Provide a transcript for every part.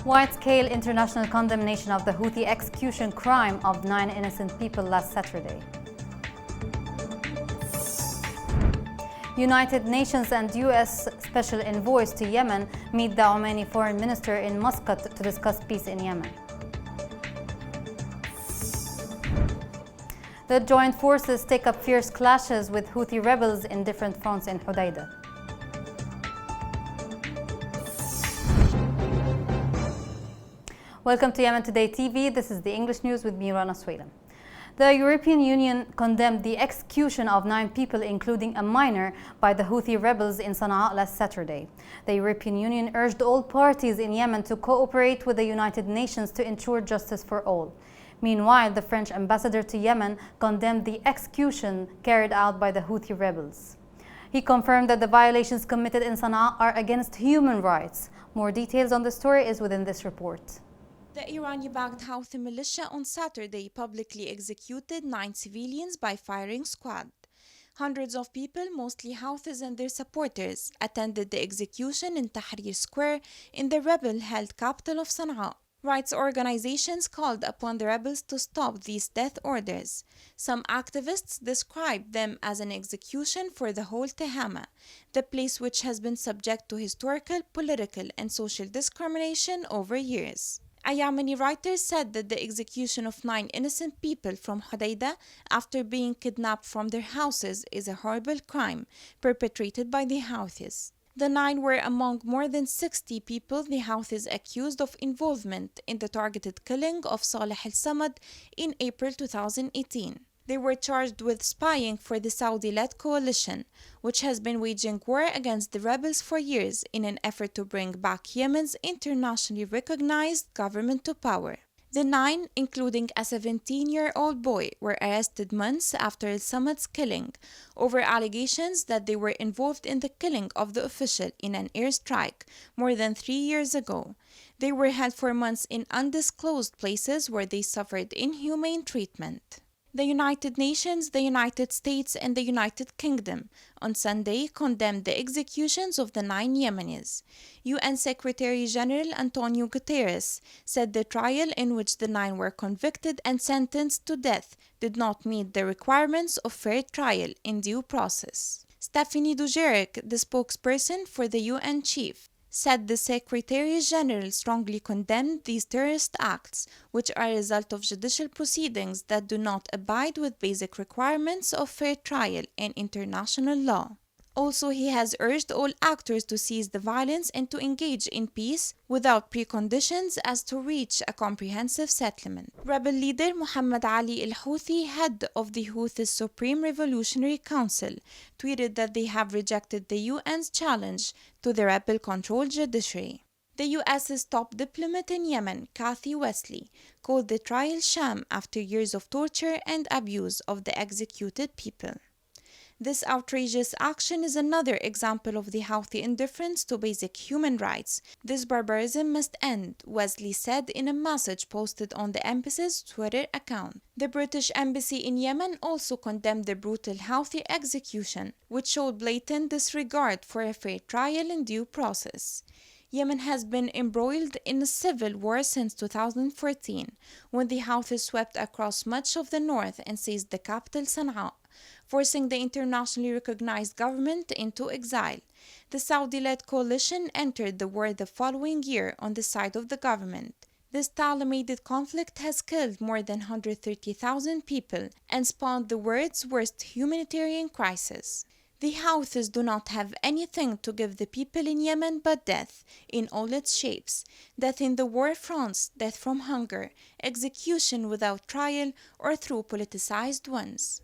Wide-scale international condemnation of the Houthi execution crime of 9 innocent people last Saturday. United Nations and U.S. Special Envoys to Yemen meet the Omani Foreign Minister in Muscat to discuss peace in Yemen. The joint forces take up fierce clashes with Houthi rebels in different fronts in Hodeidah. Welcome to Yemen Today TV. This is the English news with me, Rana Swaylam. The European Union condemned the execution of 9 people, including a minor, by the Houthi rebels in Sana'a last Saturday. The European Union urged all parties in Yemen to cooperate with the United Nations to ensure justice for all. Meanwhile, the French ambassador to Yemen condemned the execution carried out by the Houthi rebels. He confirmed that the violations committed in Sana'a are against human rights. More details on the story is within this report. The Iranian-backed Houthi militia on Saturday publicly executed 9 civilians by firing squad. Hundreds of people, mostly Houthis and their supporters, attended the execution in Tahrir Square in the rebel-held capital of Sana'a. Rights organizations called upon the rebels to stop these death orders. Some activists described them as an execution for the whole Tehama, the place which has been subject to historical, political, and social discrimination over years. A Yemeni writer said that the execution of 9 innocent people from Hodeidah after being kidnapped from their houses is a horrible crime perpetrated by the Houthis. The 9 were among more than 60 people the Houthis accused of involvement in the targeted killing of Saleh al-Samad in April 2018. They were charged with spying for the Saudi-led coalition, which has been waging war against the rebels for years in an effort to bring back Yemen's internationally recognized government to power. The 9, including a 17-year-old boy, were arrested months after al-Samad's killing over allegations that they were involved in the killing of the official in an airstrike more than 3 years ago. They were held for months in undisclosed places where they suffered inhumane treatment. The United Nations, the United States, and the United Kingdom on Sunday condemned the executions of the 9 Yemenis. UN Secretary-General Antonio Guterres said the trial in which the 9 were convicted and sentenced to death did not meet the requirements of fair trial in due process. Stephanie Dujarric, the spokesperson for the UN chief, said the Secretary-General strongly condemned these terrorist acts, which are a result of judicial proceedings that do not abide with basic requirements of fair trial and international law. Also, he has urged all actors to cease the violence and to engage in peace without preconditions as to reach a comprehensive settlement. Rebel leader Muhammad Ali al-Houthi, head of the Houthis Supreme Revolutionary Council, tweeted that they have rejected the UN's challenge to the rebel-controlled judiciary. The US's top diplomat in Yemen, Kathy Wesley, called the trial sham after years of torture and abuse of the executed people. This outrageous action is another example of the Houthi indifference to basic human rights. This barbarism must end, Wesley said in a message posted on the embassy's Twitter account. The British embassy in Yemen also condemned the brutal Houthi execution, which showed blatant disregard for a fair trial and due process. Yemen has been embroiled in a civil war since 2014, when the Houthis swept across much of the north and seized the capital Sana'a, forcing the internationally recognized government into exile. The Saudi-led coalition entered the war the following year on the side of the government. This stalemated conflict has killed more than 130,000 people and spawned the world's worst humanitarian crisis. The Houthis do not have anything to give the people in Yemen but death in all its shapes. Death in the war fronts, death from hunger, execution without trial or through politicized ones.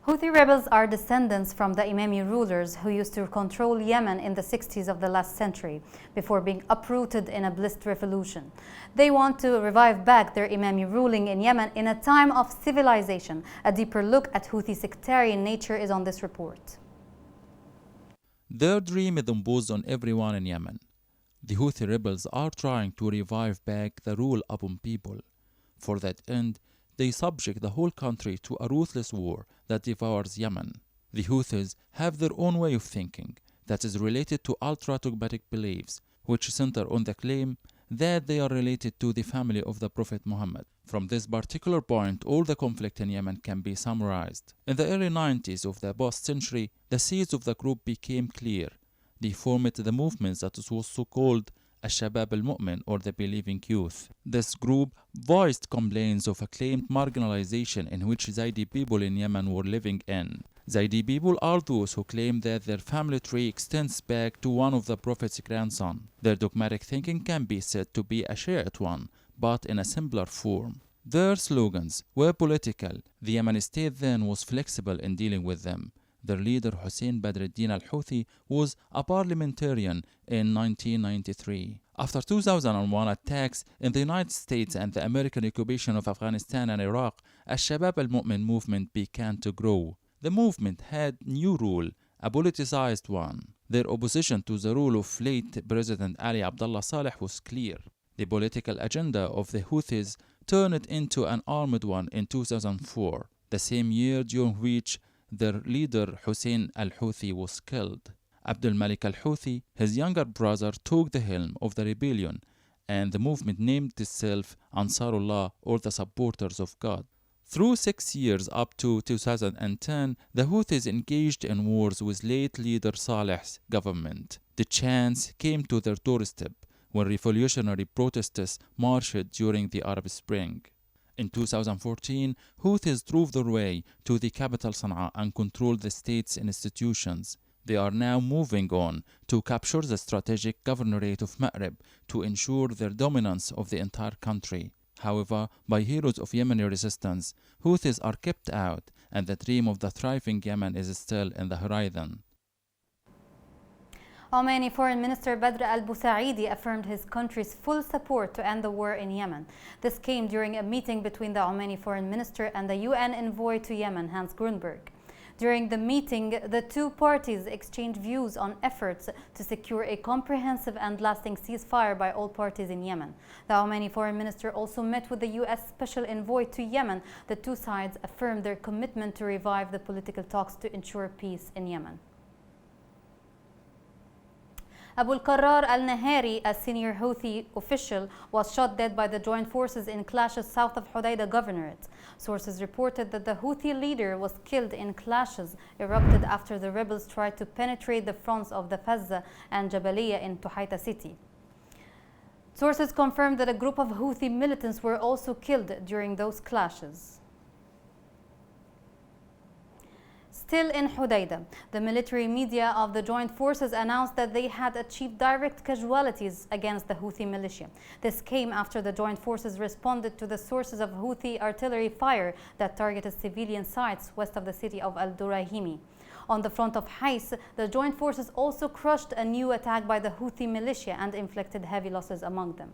Houthi rebels are descendants from the Imami rulers who used to control Yemen in the 60s of the last century before being uprooted in a blitz revolution. They want to revive back their Imami ruling in Yemen in a time of civilization. A deeper look at Houthi sectarian nature is on this report. Their dream is imposed on everyone in Yemen. The Houthi rebels are trying to revive back the rule upon people. For that end, they subject the whole country to a ruthless war that devours Yemen. The Houthis have their own way of thinking that is related to ultra-dogmatic beliefs, which center on the claim that they are related to the family of the Prophet Muhammad. From this particular point, all the conflict in Yemen can be summarized. In the early 90s of the past century, the seeds of the group became clear. They formed the movement that was so called Al-Shabab al-Mu'min, or the believing youth. This group voiced complaints of a claimed marginalization in which Zaidi people in Yemen were living in. Zaidi people are those who claim that their family tree extends back to one of the Prophet's grandson. Their dogmatic thinking can be said to be a Shiite one, but in a simpler form. Their slogans were political. The Yemeni state then was flexible in dealing with them. Their leader Hussein Badr al-Din al-Houthi was a parliamentarian in 1993. After 2001 attacks in the United States and the American occupation of Afghanistan and Iraq, Al-Shabab al-Mu'min movement began to grow. The movement had new rule, a politicized one. Their opposition to the rule of late President Ali Abdullah Saleh was clear. The political agenda of the Houthis turned into an armed one in 2004, the same year during which their leader Hussein al-Houthi was killed. Abdul Malik al-Houthi, his younger brother, took the helm of the rebellion, and the movement named itself Ansarullah, or the supporters of God. Through 6 years up to 2010, the Houthis engaged in wars with late leader Saleh's government. The chance came to their doorstep when revolutionary protesters marched during the Arab Spring. In 2014, Houthis drove their way to the capital Sana'a and controlled the state's institutions. They are now moving on to capture the strategic governorate of Ma'rib to ensure their dominance of the entire country. However, by heroes of Yemeni resistance, Houthis are kept out, and the dream of the thriving Yemen is still in the horizon. Omani Foreign Minister Badr al-Busaidi affirmed his country's full support to end the war in Yemen. This came during a meeting between the Omani Foreign Minister and the UN envoy to Yemen, Hans Grunberg. During the meeting, the two parties exchanged views on efforts to secure a comprehensive and lasting ceasefire by all parties in Yemen. The Omani Foreign Minister also met with the U.S. Special Envoy to Yemen. The two sides affirmed their commitment to revive the political talks to ensure peace in Yemen. Abu al-Qarrar al-Nahari, a senior Houthi official, was shot dead by the joint forces in clashes south of Hodeidah Governorate. Sources reported that the Houthi leader was killed in clashes erupted after the rebels tried to penetrate the fronts of the Fazza and Jabaliyah in Tuhaita city. Sources confirmed that a group of Houthi militants were also killed during those clashes. Still in Hodeidah, the military media of the joint forces announced that they had achieved direct casualties against the Houthi militia. This came after the joint forces responded to the sources of Houthi artillery fire that targeted civilian sites west of the city of Al-Durahimi. On the front of Hais, the joint forces also crushed a new attack by the Houthi militia and inflicted heavy losses among them.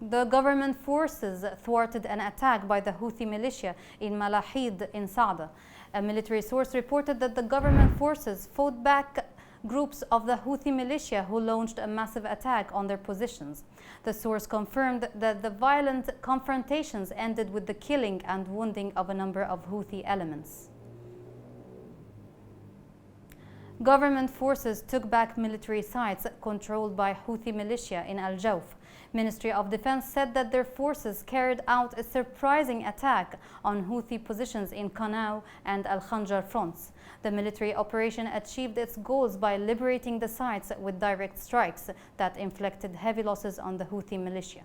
The government forces thwarted an attack by the Houthi militia in Malahid in Saada. A military source reported that the government forces fought back groups of the Houthi militia who launched a massive attack on their positions. The source confirmed that the violent confrontations ended with the killing and wounding of a number of Houthi elements. Government forces took back military sites controlled by Houthi militia in Al-Jawf. Ministry of Defense said that their forces carried out a surprising attack on Houthi positions in Qanau and Al-Khanjar fronts. The military operation achieved its goals by liberating the sites with direct strikes that inflicted heavy losses on the Houthi militia.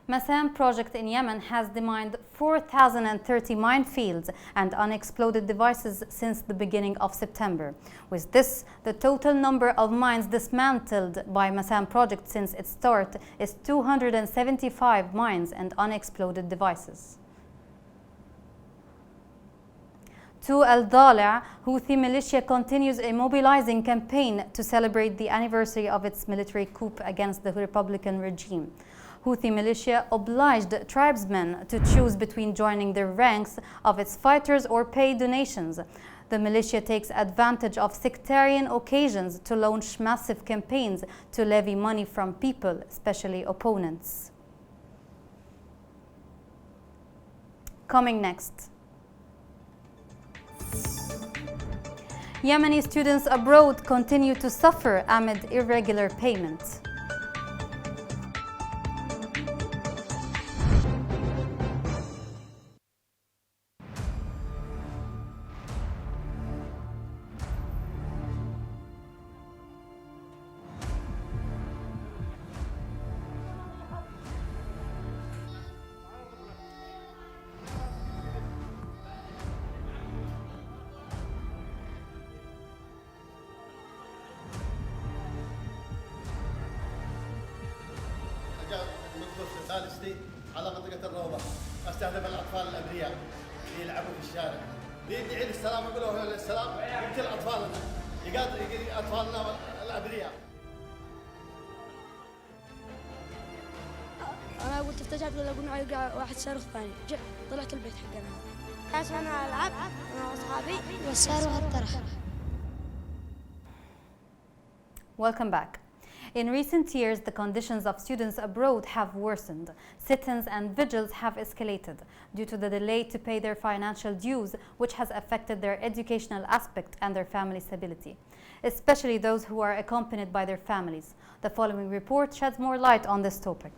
Masam project in Yemen has demined 4,030 minefields and unexploded devices since the beginning of September. With this, the total number of mines dismantled by Masam project since its start is 275 mines and unexploded devices. To Al-Dala, Houthi militia continues a mobilizing campaign to celebrate the anniversary of its military coup against the Republican regime. Houthi militia obliged tribesmen to choose between joining the ranks of its fighters or pay donations. The militia takes advantage of sectarian occasions to launch massive campaigns to levy money from people, especially opponents. Coming next. Yemeni students abroad continue to suffer amid irregular payments. ثالثتي على منطقة الروضة استهدف الأطفال الأبرياء اللي يلعبوا في الشارع. بيدعي السلام يقولوا السلام يقتل أطفالنا يقاتل أطفالنا الأبرياء. أنا قلت افتجعت ولا قلنا يقع واحد صاروخ ثاني طلعت البيت حقنا عشان ألعب أنا وأصحابي والصاروخ الطرح. Welcome back. In recent years, the conditions of students abroad have worsened. Sit-ins and vigils have escalated due to the delay to pay their financial dues, which has affected their educational aspect and their family stability, especially those who are accompanied by their families. The following report sheds more light on this topic.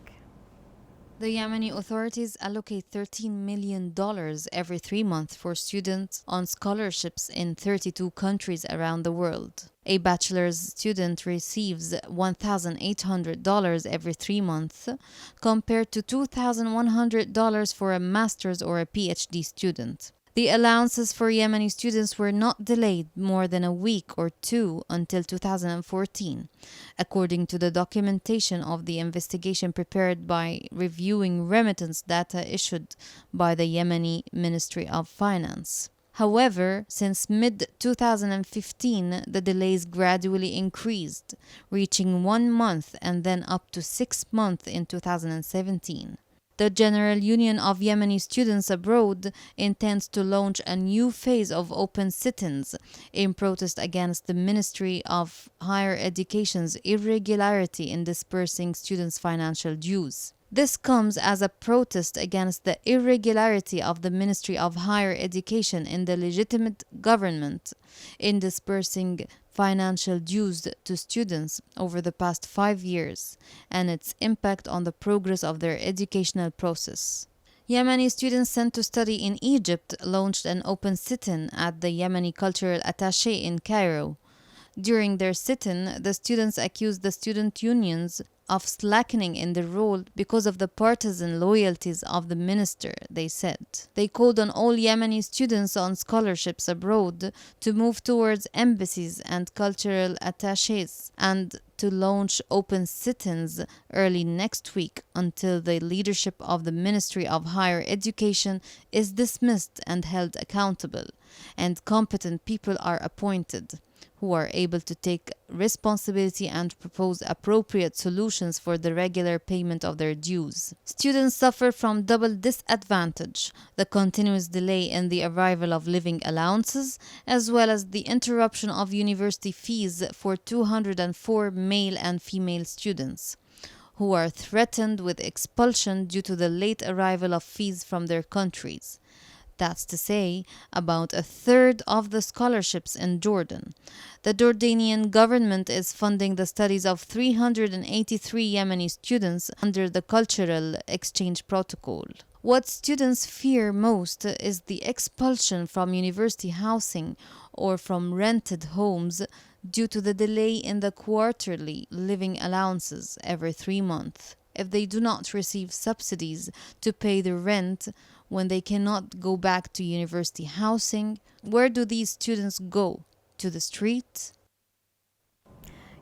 The Yemeni authorities allocate $13 million every 3 months for students on scholarships in 32 countries around the world. A bachelor's student receives $1,800 every 3 months, compared to $2,100 for a master's or a PhD student. The allowances for Yemeni students were not delayed more than a week or two until 2014, according to the documentation of the investigation prepared by reviewing remittance data issued by the Yemeni Ministry of Finance. However, since mid-2015, the delays gradually increased, reaching 1 month and then up to 6 months in 2017. The General Union of Yemeni Students Abroad intends to launch a new phase of open sit-ins in protest against the Ministry of Higher Education's irregularity in dispersing students' financial dues. This comes as a protest against the irregularity of the Ministry of Higher Education in the legitimate government in dispersing financial dues to students over the past 5 years and its impact on the progress of their educational process. Yemeni students sent to study in Egypt launched an open sit-in at the Yemeni Cultural Attaché in Cairo. During their sit-in, the students accused the student unions of slackening in their role because of the partisan loyalties of the minister, they said. They called on all Yemeni students on scholarships abroad to move towards embassies and cultural attachés and to launch open sit-ins early next week until the leadership of the Ministry of Higher Education is dismissed and held accountable, and competent people are appointed who are able to take responsibility and propose appropriate solutions for the regular payment of their dues. Students suffer from double disadvantage: the continuous delay in the arrival of living allowances, as well as the interruption of university fees for 204 male and female students, who are threatened with expulsion due to the late arrival of fees from their countries. That's to say, about a third of the scholarships in Jordan. The Jordanian government is funding the studies of 383 Yemeni students under the Cultural Exchange Protocol. What students fear most is the expulsion from university housing or from rented homes due to the delay in the quarterly living allowances every 3 months. if they do not receive subsidies to pay the rent, when they cannot go back to university housing? Where do these students go? To the street?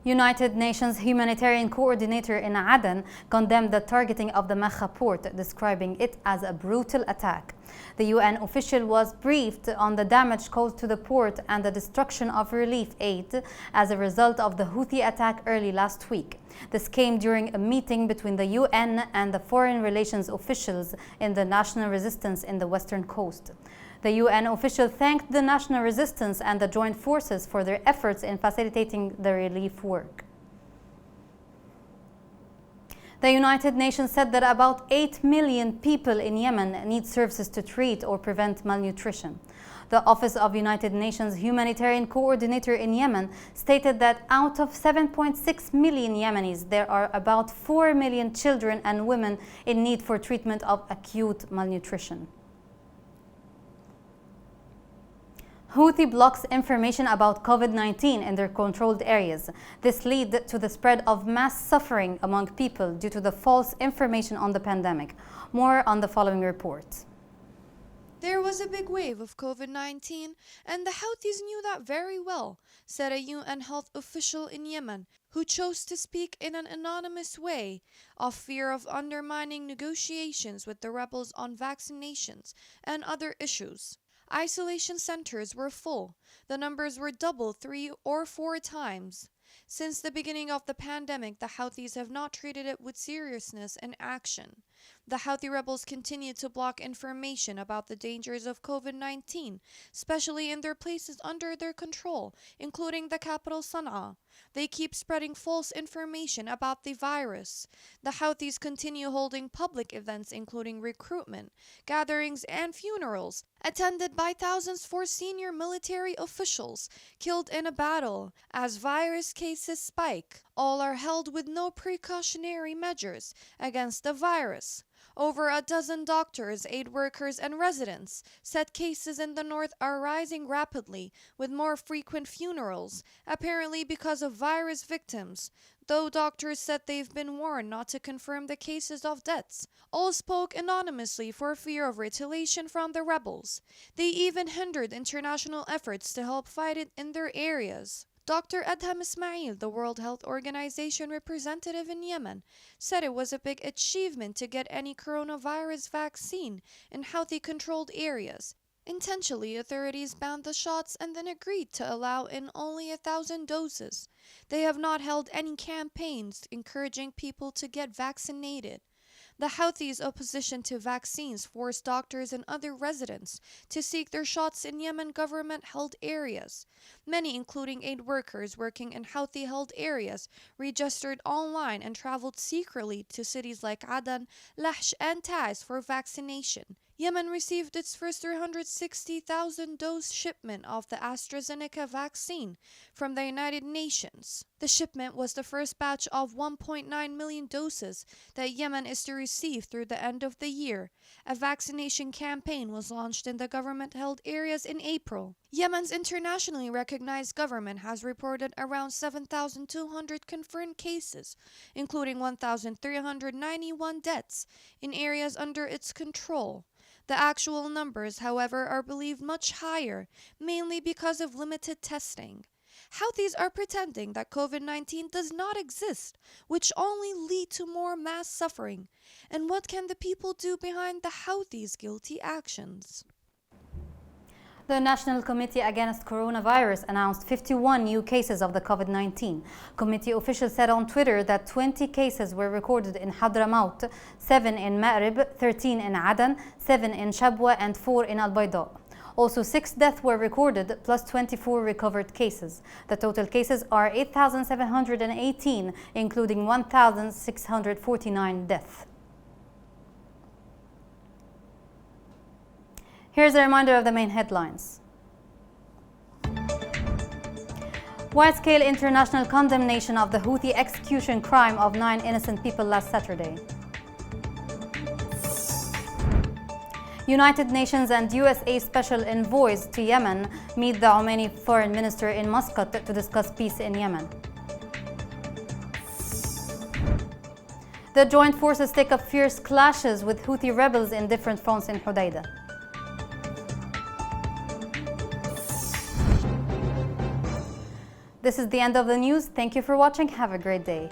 United Nations humanitarian coordinator in Aden condemned the targeting of the Makha port, describing it as a brutal attack. The UN official was briefed on the damage caused to the port and the destruction of relief aid as a result of the Houthi attack early last week. This came during a meeting between the UN and the foreign relations officials in the national resistance in the western coast. The UN official thanked the national resistance and the joint forces for their efforts in facilitating the relief work. The United Nations said that about 8 million people in Yemen need services to treat or prevent malnutrition. The Office of United Nations Humanitarian Coordinator in Yemen stated that out of 7.6 million Yemenis, there are about 4 million children and women in need for treatment of acute malnutrition. Houthi blocks information about COVID-19 in their controlled areas. This led to the spread of mass suffering among people due to the false information on the pandemic. More on the following report. There was a big wave of COVID-19, and the Houthis knew that very well, said a UN health official in Yemen, who chose to speak in an anonymous way, of fear of undermining negotiations with the rebels on vaccinations and other issues. Isolation centers were full. The numbers were double, 3 or 4 times. Since the beginning of the pandemic, the Houthis have not treated it with seriousness and action. The Houthi rebels continue to block information about the dangers of COVID-19, especially in their places under their control, including the capital Sana'a. They keep spreading false information about the virus. The Houthis continue holding public events including recruitment, gatherings, and funerals, attended by thousands for senior military officials killed in a battle. As virus cases spike, all are held with no precautionary measures against the virus. Over a dozen doctors, aid workers, and residents said cases in the north are rising rapidly, with more frequent funerals, apparently because of virus victims, though doctors said they've been warned not to confirm the cases of deaths. All spoke anonymously for fear of retaliation from the rebels. They even hindered international efforts to help fight it in their areas. Dr. Adham Ismail, the World Health Organization representative in Yemen, said it was a big achievement to get any coronavirus vaccine in Houthi-controlled areas. Intentionally, authorities banned the shots and then agreed to allow in only 1,000 doses. They have not held any campaigns encouraging people to get vaccinated. The Houthis' opposition to vaccines forced doctors and other residents to seek their shots in Yemen government-held areas. Many, including aid workers working in Houthi-held areas, registered online and traveled secretly to cities like Aden, Lahj, and Taiz for vaccination. Yemen received its first 360,000 dose shipment of the AstraZeneca vaccine from the United Nations. The shipment was the first batch of 1.9 million doses that Yemen is to receive through the end of the year. A vaccination campaign was launched in the government-held areas in April. Yemen's internationally recognized government has reported around 7,200 confirmed cases, including 1,391 deaths in areas under its control. The actual numbers, however, are believed much higher, mainly because of limited testing. Houthis are pretending that COVID-19 does not exist, which only lead to more mass suffering. And what can the people do behind the Houthis' guilty actions? The National Committee Against Coronavirus announced 51 new cases of the COVID-19. Committee officials said on Twitter that 20 cases were recorded in Hadramaut, 7 in Ma'rib, 13 in Aden, 7 in Shabwa, and 4 in Al-Bayda. Also, 6 deaths were recorded, plus 24 recovered cases. The total cases are 8,718, including 1,649 deaths. Here's a reminder of the main headlines. Wide-scale international condemnation of the Houthi execution crime of 9 innocent people last Saturday. United Nations and USA Special Envoys to Yemen meet the Omani Foreign Minister in Muscat to discuss peace in Yemen. The joint forces take up fierce clashes with Houthi rebels in different fronts in Hodeidah. This is the end of the news. Thank you for watching. Have a great day.